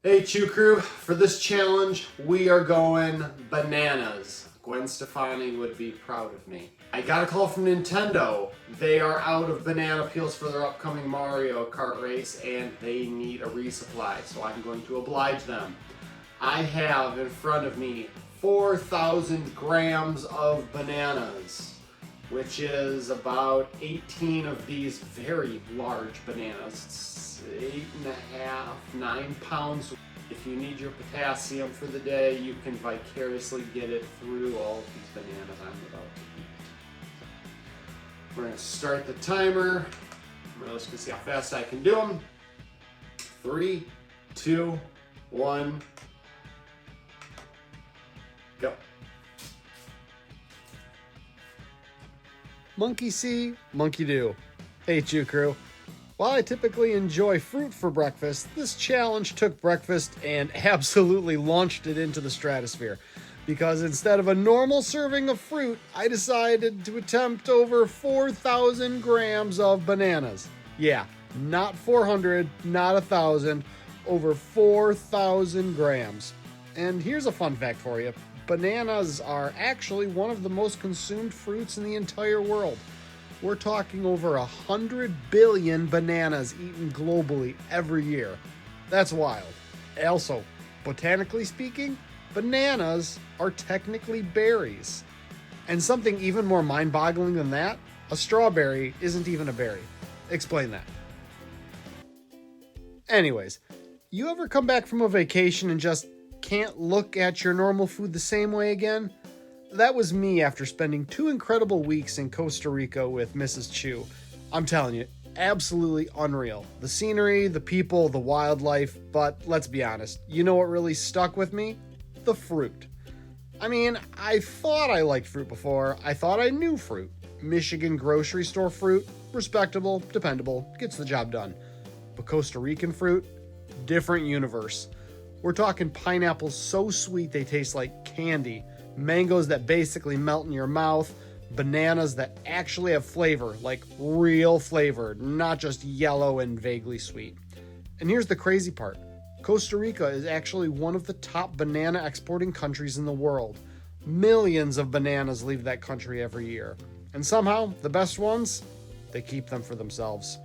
Hey Chew Crew, for this challenge we are going bananas. Gwen Stefani would be proud of me. I got a call from Nintendo. They are out of banana peels for their upcoming Mario Kart race and they need a resupply, so I'm going to oblige them. I have in front of me 4,000 grams of bananas, which is about 18 of these very large bananas. 8.5, 9 pounds. If you need your potassium for the day, you can vicariously get it through all of these bananas I'm about to eat. We're going to start the timer. We're just going to see how fast I can do them. 3, 2, 1, go. Monkey see, monkey do. Hey Chew Crew. While I typically enjoy fruit for breakfast, this challenge took breakfast and absolutely launched it into the stratosphere. Because instead of a normal serving of fruit, I decided to attempt over 4,000 grams of bananas. Yeah, not 400, not 1,000, over 4,000 grams. And here's a fun fact for you. Bananas are actually one of the most consumed fruits in the entire world. We're talking over 100 billion bananas eaten globally every year. That's wild. Also, botanically speaking, bananas are technically berries. And something even more mind-boggling than that, a strawberry isn't even a berry. Explain that. Anyways, you ever come back from a vacation and just can't look at your normal food the same way again? That was me after spending 2 incredible weeks in Costa Rica with Mrs. Chew. I'm telling you, absolutely unreal. The scenery, the people, the wildlife, but let's be honest, you know what really stuck with me? The fruit. I mean, I thought I liked fruit before. I thought I knew fruit. Michigan grocery store fruit, respectable, dependable, gets the job done. But Costa Rican fruit, different universe. We're talking pineapples so sweet they taste like candy. Mangoes that basically melt in your mouth, bananas that actually have flavor, like real flavor, not just yellow and vaguely sweet. And here's the crazy part. Costa Rica is actually one of the top banana exporting countries in the world. Millions of bananas leave that country every year. And somehow, the best ones, they keep them for themselves.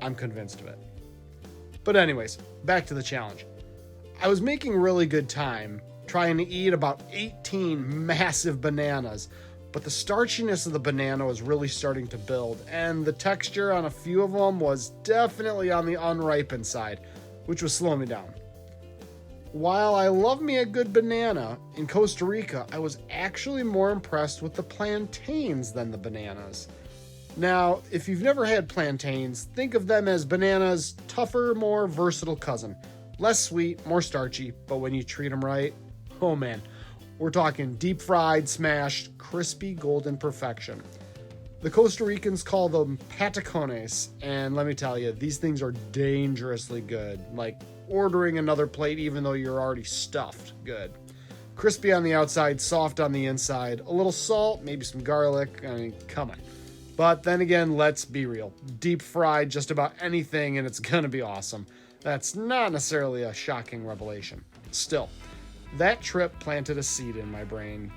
I'm convinced of it. But anyways, back to the challenge. I was making really good time trying to eat about 18 massive bananas, but the starchiness of the banana was really starting to build, and the texture on a few of them was definitely on the unripened side, which was slowing me down. While I love me a good banana, in Costa Rica, I was actually more impressed with the plantains than the bananas. Now, if you've never had plantains, think of them as bananas' tougher, more versatile cousin. Less sweet, more starchy, but when you treat them right, oh man, we're talking deep fried, smashed, crispy, golden perfection. The Costa Ricans call them patacones, and let me tell you, these things are dangerously good. Like ordering another plate even though you're already stuffed good. Crispy on the outside, soft on the inside, a little salt, maybe some garlic, I mean, come on. But then again, let's be real. Deep fried just about anything and it's gonna be awesome. That's not necessarily a shocking revelation. Still, that trip planted a seed in my brain.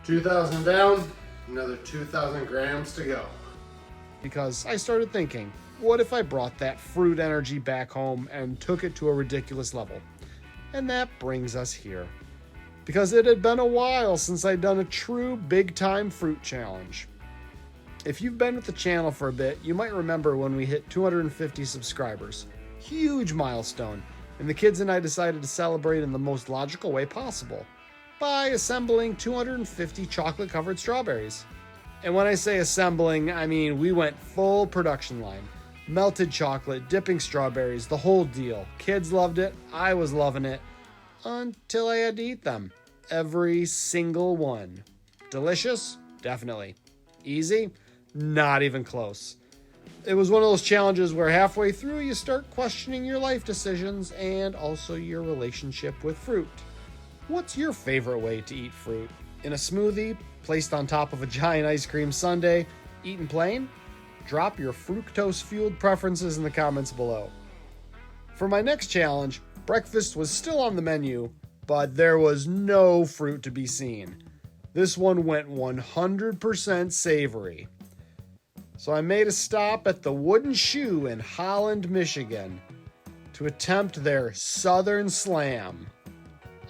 2,000 down, another 2,000 grams to go. Because I started thinking, what if I brought that fruit energy back home and took it to a ridiculous level? And that brings us here. Because it had been a while since I'd done a true big-time fruit challenge. If you've been with the channel for a bit, you might remember when we hit 250 subscribers. Huge milestone, and the kids and I decided to celebrate in the most logical way possible, by assembling 250 chocolate-covered strawberries. And when I say assembling, I mean we went full production line. Melted chocolate, dipping strawberries, the whole deal. Kids loved it, I was loving it, until I had to eat them. Every single one. Delicious? Definitely. Easy? Not even close. It was one of those challenges where halfway through you start questioning your life decisions and also your relationship with fruit. What's your favorite way to eat fruit? In a smoothie, placed on top of a giant ice cream sundae, eaten plain? Drop your fructose-fueled preferences in the comments below. For my next challenge, breakfast was still on the menu, but there was no fruit to be seen. This one went 100% savory. So I made a stop at the Wooden Shoe in Holland, Michigan, to attempt their Southern Slam,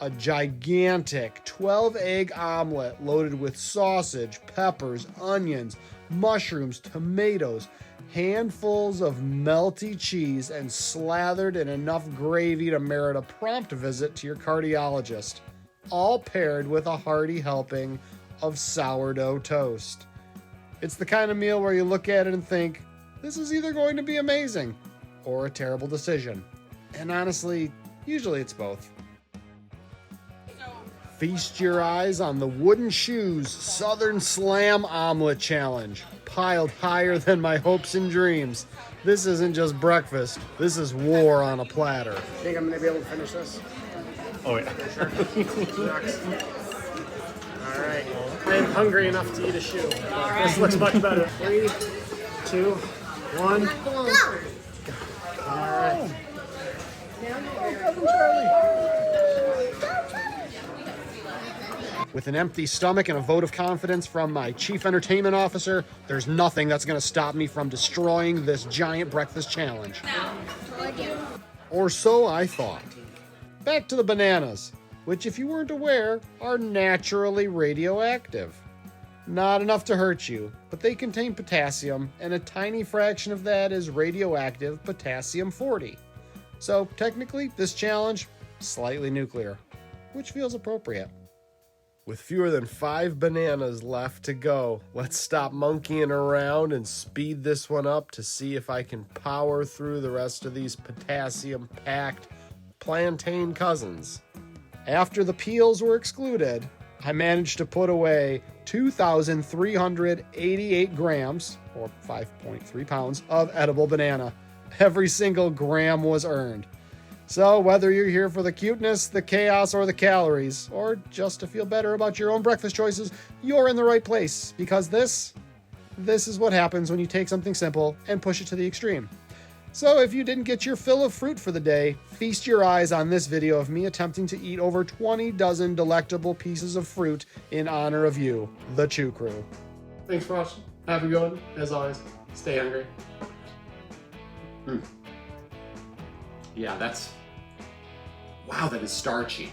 a gigantic 12-egg omelet loaded with sausage, peppers, onions, mushrooms, tomatoes, handfuls of melty cheese, and slathered in enough gravy to merit a prompt visit to your cardiologist, all paired with a hearty helping of sourdough toast. It's the kind of meal where you look at it and think, this is either going to be amazing or a terrible decision. And honestly, usually it's both. Feast your eyes on the Wooden Shoes Southern Slam Omelet Challenge, piled higher than my hopes and dreams. This isn't just breakfast, this is war on a platter. Think I'm gonna be able to finish this? Oh yeah. Sure. All right. I'm hungry enough to eat a shoe. This looks much better. 3, 2, 1. All right. With an empty stomach and a vote of confidence from my chief entertainment officer, there's nothing that's going to stop me from destroying this giant breakfast challenge. Or so I thought. Back to the bananas, which, if you weren't aware, are naturally radioactive. Not enough to hurt you, but they contain potassium, and a tiny fraction of that is radioactive potassium-40. So technically, this challenge, slightly nuclear, which feels appropriate. With fewer than 5 bananas left to go, let's stop monkeying around and speed this one up to see if I can power through the rest of these potassium-packed plantain cousins. After the peels were excluded, I managed to put away 2,388 grams, or 5.3 pounds, of edible banana. Every single gram was earned. So whether you're here for the cuteness, the chaos, or the calories, or just to feel better about your own breakfast choices, you're in the right place, because this is what happens when you take something simple and push it to the extreme. So if you didn't get your fill of fruit for the day, feast your eyes on this video of me attempting to eat over 20 dozen delectable pieces of fruit in honor of you, the Chew Crew. Thanks for watching. Have a good one. As always, stay hungry. Yeah, wow, that is starchy.